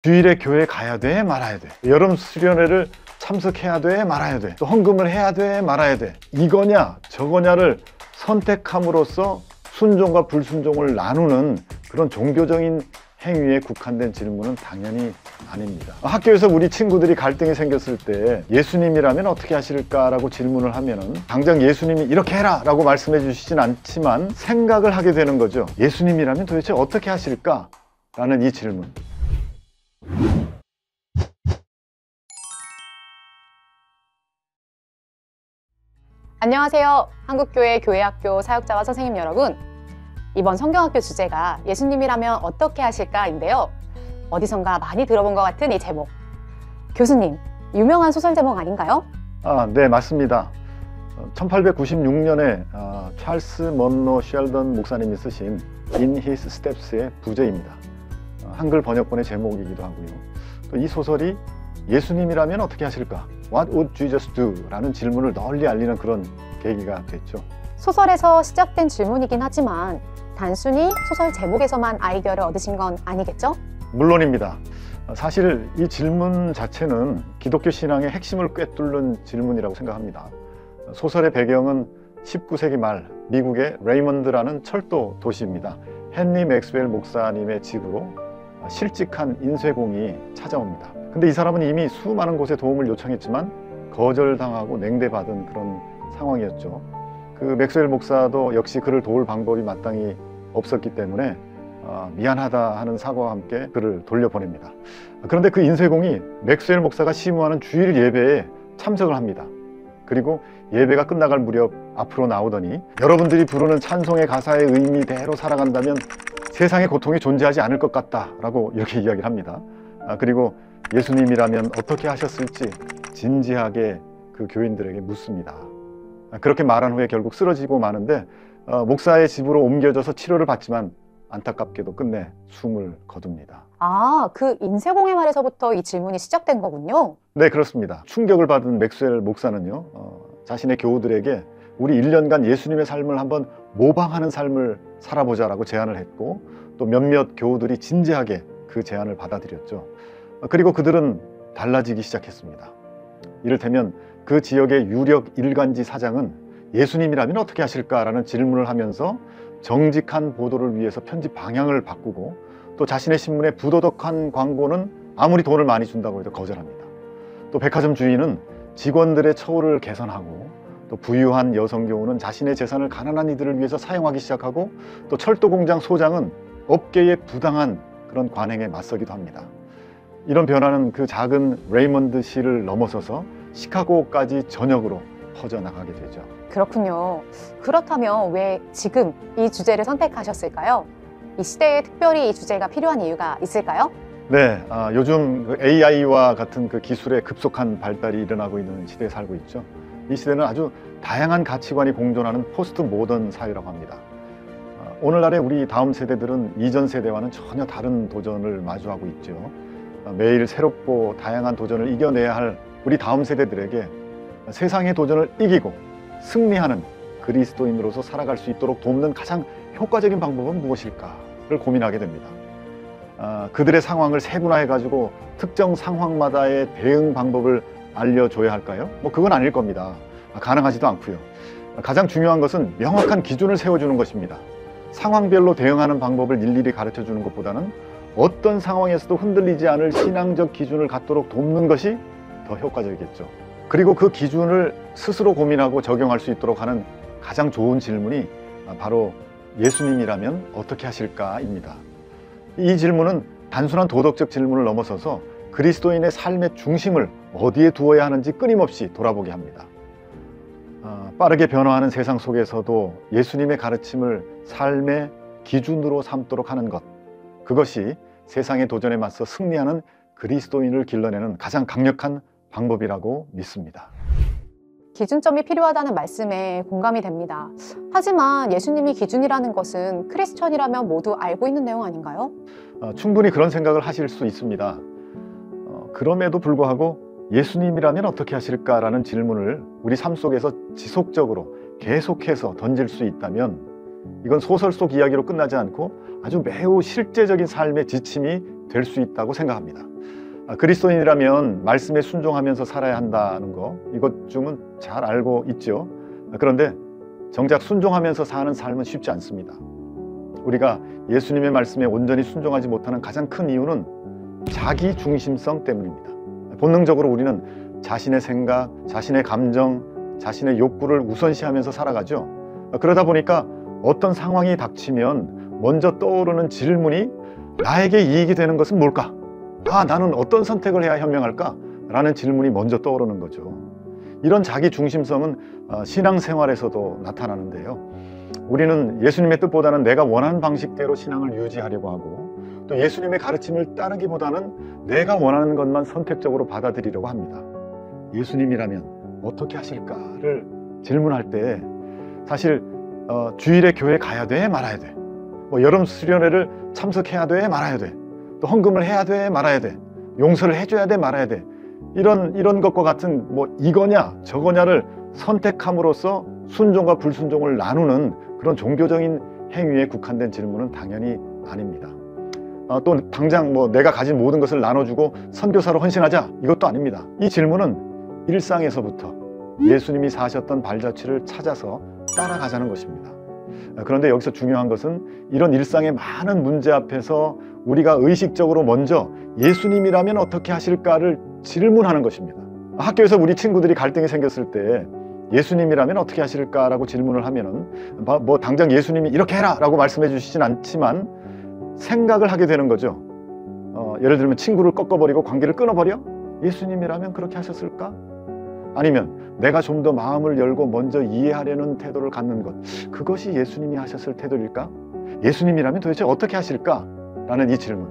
주일에 교회 가야 돼, 말아야 돼? 여름 수련회를 참석해야 돼, 말아야 돼? 또 헌금을 해야 돼, 말아야 돼? 이거냐 저거냐를 선택함으로써 순종과 불순종을 나누는 그런 종교적인 행위에 국한된 질문은 당연히 아닙니다. 학교에서 우리 친구들이 갈등이 생겼을 때 예수님이라면 어떻게 하실까라고 질문을 하면은 당장 예수님이 이렇게 해라 라고 말씀해 주시진 않지만 생각을 하게 되는 거죠. 예수님이라면 도대체 어떻게 하실까? 라는 이 질문. 안녕하세요. 한국교회 교회학교 사역자와 선생님 여러분. 이번 성경학교 주제가 예수님이라면 어떻게 하실까인데요. 어디선가 많이 들어본 것 같은 이 제목. 교수님, 유명한 소설 제목 아닌가요? 네, 맞습니다. 1896년에 찰스 먼로 쉘던 목사님이 쓰신 In His Steps의 부제입니다. 한글 번역본의 제목이기도 하고요. 또 이 소설이 예수님이라면 어떻게 하실까? What would Jesus do? 라는 질문을 널리 알리는 그런 계기가 됐죠. 소설에서 시작된 질문이긴 하지만 단순히 소설 제목에서만 아이디어를 얻으신 건 아니겠죠? 물론입니다. 사실 이 질문 자체는 기독교 신앙의 핵심을 꿰뚫는 질문이라고 생각합니다. 소설의 배경은 19세기 말 미국의 레이먼드라는 철도 도시입니다. 헨리 맥스웰 목사님의 집으로 실직한 인쇄공이 찾아옵니다. 근데 이 사람은 이미 수많은 곳에 도움을 요청했지만 거절당하고 냉대받은 그런 상황이었죠. 그 맥스웰 목사도 역시 그를 도울 방법이 마땅히 없었기 때문에 미안하다 하는 사과와 함께 그를 돌려보냅니다. 그런데 그 인쇄공이 맥스웰 목사가 심우하는 주일 예배에 참석을 합니다. 그리고 예배가 끝나갈 무렵 앞으로 나오더니 여러분들이 부르는 찬송의 가사의 의미대로 살아간다면 세상에 고통이 존재하지 않을 것 같다 라고 이렇게 이야기를 합니다. 그리고 예수님이라면 어떻게 하셨을지 진지하게 그 교인들에게 묻습니다. 그렇게 말한 후에 결국 쓰러지고 마는데 목사의 집으로 옮겨져서 치료를 받지만 안타깝게도 끝내 숨을 거둡니다. 그 인쇄공의 말에서부터 이 질문이 시작된 거군요. 네, 그렇습니다. 충격을 받은 맥스웰 목사는요, 자신의 교우들에게 우리 1년간 예수님의 삶을 한번 모방하는 삶을 살아보자라고 제안을 했고 또 몇몇 교우들이 진지하게 그 제안을 받아들였죠. 그리고 그들은 달라지기 시작했습니다. 이를테면 그 지역의 유력 일간지 사장은 예수님이라면 어떻게 하실까라는 질문을 하면서 정직한 보도를 위해서 편집 방향을 바꾸고 또 자신의 신문에 부도덕한 광고는 아무리 돈을 많이 준다고 해도 거절합니다. 또 백화점 주인은 직원들의 처우를 개선하고 또 부유한 여성 교우는 자신의 재산을 가난한 이들을 위해서 사용하기 시작하고 또 철도공장 소장은 업계의 부당한 그런 관행에 맞서기도 합니다. 이런 변화는 그 작은 레이먼드 시를 넘어서서 시카고까지 전역으로 퍼져나가게 되죠. 그렇군요. 그렇다면 왜 지금 이 주제를 선택하셨을까요? 이 시대에 특별히 이 주제가 필요한 이유가 있을까요? 네, 요즘 그 AI와 같은 그 기술의 급속한 발달이 일어나고 있는 시대에 살고 있죠. 이 시대는 아주 다양한 가치관이 공존하는 포스트 모던 사회라고 합니다. 오늘날의 우리 다음 세대들은 이전 세대와는 전혀 다른 도전을 마주하고 있죠. 매일 새롭고 다양한 도전을 이겨내야 할 우리 다음 세대들에게 세상의 도전을 이기고 승리하는 그리스도인으로서 살아갈 수 있도록 돕는 가장 효과적인 방법은 무엇일까를 고민하게 됩니다. 그들의 상황을 세분화해가지고 특정 상황마다의 대응 방법을 알려줘야 할까요? 그건 아닐 겁니다. 가능하지도 않고요. 가장 중요한 것은 명확한 기준을 세워주는 것입니다. 상황별로 대응하는 방법을 일일이 가르쳐주는 것보다는 어떤 상황에서도 흔들리지 않을 신앙적 기준을 갖도록 돕는 것이 더 효과적이겠죠. 그리고 그 기준을 스스로 고민하고 적용할 수 있도록 하는 가장 좋은 질문이 바로 예수님이라면 어떻게 하실까입니다. 이 질문은 단순한 도덕적 질문을 넘어서서 그리스도인의 삶의 중심을 어디에 두어야 하는지 끊임없이 돌아보게 합니다. 빠르게 변화하는 세상 속에서도 예수님의 가르침을 삶의 기준으로 삼도록 하는 것, 그것이 세상의 도전에 맞서 승리하는 그리스도인을 길러내는 가장 강력한 방법이라고 믿습니다. 기준점이 필요하다는 말씀에 공감이 됩니다. 하지만 예수님이 기준이라는 것은 크리스천이라면 모두 알고 있는 내용 아닌가요? 충분히 그런 생각을 하실 수 있습니다. 그럼에도 불구하고 예수님이라면 어떻게 하실까라는 질문을 우리 삶 속에서 지속적으로 계속해서 던질 수 있다면 이건 소설 속 이야기로 끝나지 않고 아주 매우 실제적인 삶의 지침이 될 수 있다고 생각합니다. 그리스도인이라면 말씀에 순종하면서 살아야 한다는 거 이것쯤은 잘 알고 있죠. 그런데 정작 순종하면서 사는 삶은 쉽지 않습니다. 우리가 예수님의 말씀에 온전히 순종하지 못하는 가장 큰 이유는 자기 중심성 때문입니다. 본능적으로 우리는 자신의 생각, 자신의 감정, 자신의 욕구를 우선시하면서 살아가죠. 그러다 보니까 어떤 상황이 닥치면 먼저 떠오르는 질문이 나에게 이익이 되는 것은 뭘까? 나는 어떤 선택을 해야 현명할까? 라는 질문이 먼저 떠오르는 거죠. 이런 자기 중심성은 신앙생활에서도 나타나는데요. 우리는 예수님의 뜻보다는 내가 원하는 방식대로 신앙을 유지하려고 하고 또 예수님의 가르침을 따르기보다는 내가 원하는 것만 선택적으로 받아들이려고 합니다. 예수님이라면 어떻게 하실까를 질문할 때 사실 주일에 교회 가야 돼? 말아야 돼? 여름 수련회를 참석해야 돼? 말아야 돼? 또 헌금을 해야 돼? 말아야 돼? 용서를 해줘야 돼? 말아야 돼? 이런 것과 같은 이거냐 저거냐를 선택함으로써 순종과 불순종을 나누는 그런 종교적인 행위에 국한된 질문은 당연히 아닙니다. 또 당장 내가 가진 모든 것을 나눠주고 선교사로 헌신하자 이것도 아닙니다. 이 질문은 일상에서부터 예수님이 사셨던 발자취를 찾아서 따라가자는 것입니다. 그런데 여기서 중요한 것은 이런 일상의 많은 문제 앞에서 우리가 의식적으로 먼저 예수님이라면 어떻게 하실까를 질문하는 것입니다. 학교에서 우리 친구들이 갈등이 생겼을 때 예수님이라면 어떻게 하실까라고 질문을 하면은 당장 예수님이 이렇게 해라 라고 말씀해 주시진 않지만 생각을 하게 되는 거죠. 예를 들면 친구를 꺾어버리고 관계를 끊어버려? 예수님이라면 그렇게 하셨을까? 아니면 내가 좀 더 마음을 열고 먼저 이해하려는 태도를 갖는 것, 그것이 예수님이 하셨을 태도일까? 예수님이라면 도대체 어떻게 하실까? 라는 이 질문,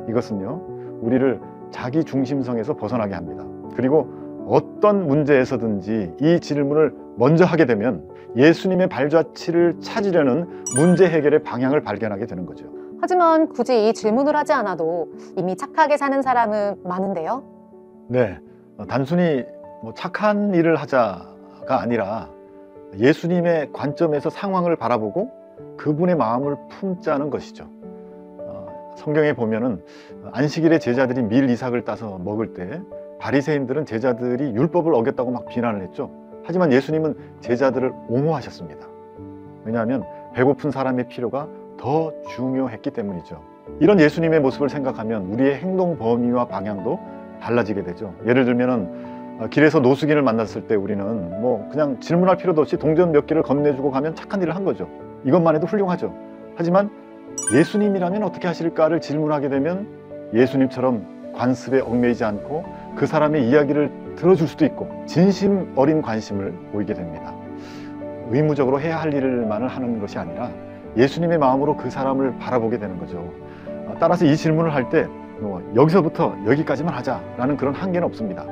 이것은요 우리를 자기 중심성에서 벗어나게 합니다. 그리고 어떤 문제에서든지 이 질문을 먼저 하게 되면 예수님의 발자취를 찾으려는 문제 해결의 방향을 발견하게 되는 거죠. 하지만 굳이 이 질문을 하지 않아도 이미 착하게 사는 사람은 많은데요. 네, 단순히 착한 일을 하자가 아니라 예수님의 관점에서 상황을 바라보고 그분의 마음을 품자는 것이죠. 성경에 보면은 안식일에 제자들이 밀 이삭을 따서 먹을 때 바리새인들은 제자들이 율법을 어겼다고 막 비난을 했죠. 하지만 예수님은 제자들을 옹호하셨습니다. 왜냐하면 배고픈 사람의 필요가 더 중요했기 때문이죠. 이런 예수님의 모습을 생각하면 우리의 행동 범위와 방향도 달라지게 되죠. 예를 들면은 길에서 노숙인을 만났을 때 우리는 그냥 질문할 필요도 없이 동전 몇 개를 건네주고 가면 착한 일을 한 거죠. 이것만 해도 훌륭하죠. 하지만 예수님이라면 어떻게 하실까를 질문하게 되면 예수님처럼 관습에 얽매이지 않고 그 사람의 이야기를 들어줄 수도 있고 진심 어린 관심을 보이게 됩니다. 의무적으로 해야 할 일만을 하는 것이 아니라 예수님의 마음으로 그 사람을 바라보게 되는 거죠. 따라서 이 질문을 할 때 여기서부터 여기까지만 하자라는 그런 한계는 없습니다.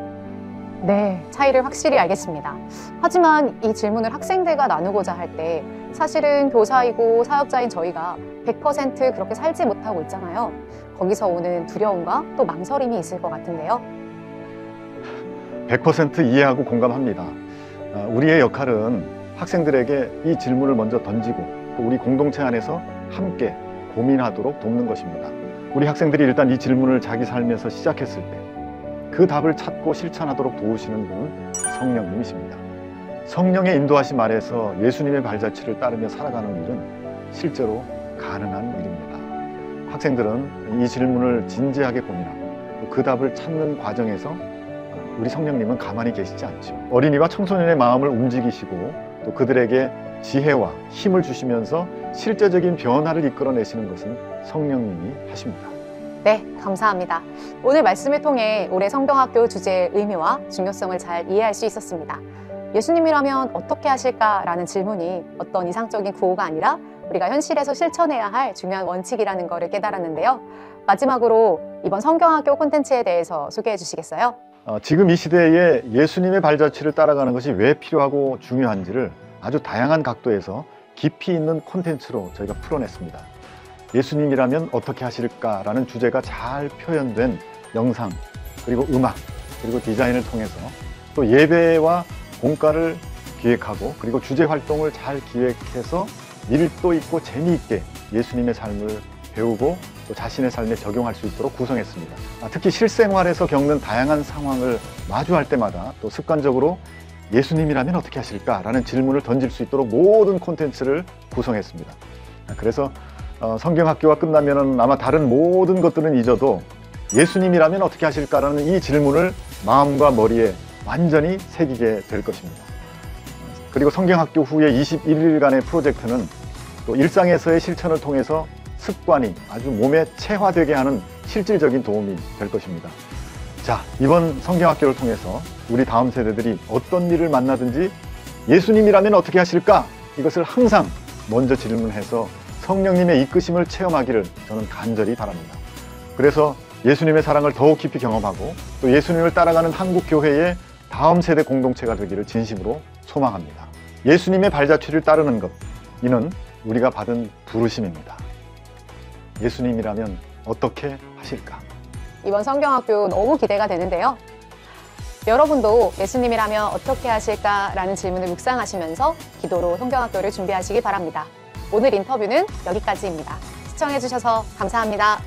네, 차이를 확실히 알겠습니다. 하지만 이 질문을 학생들과 나누고자 할 때 사실은 교사이고 사역자인 저희가 100% 그렇게 살지 못하고 있잖아요. 거기서 오는 두려움과 또 망설임이 있을 것 같은데요. 100% 이해하고 공감합니다. 우리의 역할은 학생들에게 이 질문을 먼저 던지고 또 우리 공동체 안에서 함께 고민하도록 돕는 것입니다. 우리 학생들이 일단 이 질문을 자기 삶에서 시작했을 때 그 답을 찾고 실천하도록 도우시는 분은 성령님이십니다. 성령의 인도하심 아래서 예수님의 발자취를 따르며 살아가는 일은 실제로 가능한 일입니다. 학생들은 이 질문을 진지하게 고민하고 또 그 답을 찾는 과정에서 우리 성령님은 가만히 계시지 않죠. 어린이와 청소년의 마음을 움직이시고 또 그들에게 지혜와 힘을 주시면서 실제적인 변화를 이끌어내시는 것은 성령님이 하십니다. 네, 감사합니다. 오늘 말씀을 통해 올해 성경학교 주제의 의미와 중요성을 잘 이해할 수 있었습니다. 예수님이라면 어떻게 하실까라는 질문이 어떤 이상적인 구호가 아니라 우리가 현실에서 실천해야 할 중요한 원칙이라는 것을 깨달았는데요. 마지막으로 이번 성경학교 콘텐츠에 대해서 소개해 주시겠어요? 지금 이 시대에 예수님의 발자취를 따라가는 것이 왜 필요하고 중요한지를 아주 다양한 각도에서 깊이 있는 콘텐츠로 저희가 풀어냈습니다. 예수님이라면 어떻게 하실까라는 주제가 잘 표현된 영상, 그리고 음악, 그리고 디자인을 통해서 또 예배와 공과를 기획하고 그리고 주제 활동을 잘 기획해서 밀도 있고 재미있게 예수님의 삶을 배우고 또 자신의 삶에 적용할 수 있도록 구성했습니다. 특히 실생활에서 겪는 다양한 상황을 마주할 때마다 또 습관적으로 예수님이라면 어떻게 하실까라는 질문을 던질 수 있도록 모든 콘텐츠를 구성했습니다. 그래서 성경학교가 끝나면 아마 다른 모든 것들은 잊어도 예수님이라면 어떻게 하실까라는 이 질문을 마음과 머리에 완전히 새기게 될 것입니다. 그리고 성경학교 후에 21일간의 프로젝트는 또 일상에서의 실천을 통해서 습관이 아주 몸에 체화되게 하는 실질적인 도움이 될 것입니다. 자, 이번 성경학교를 통해서 우리 다음 세대들이 어떤 일을 만나든지 예수님이라면 어떻게 하실까? 이것을 항상 먼저 질문해서 성령님의 이끄심을 체험하기를 저는 간절히 바랍니다. 그래서 예수님의 사랑을 더욱 깊이 경험하고 또 예수님을 따라가는 한국 교회의 다음 세대 공동체가 되기를 진심으로 소망합니다. 예수님의 발자취를 따르는 것, 이는 우리가 받은 부르심입니다. 예수님이라면 어떻게 하실까? 이번 성경학교 너무 기대가 되는데요. 여러분도 예수님이라면 어떻게 하실까라는 질문을 묵상하시면서 기도로 성경학교를 준비하시기 바랍니다. 오늘 인터뷰는 여기까지입니다. 시청해주셔서 감사합니다.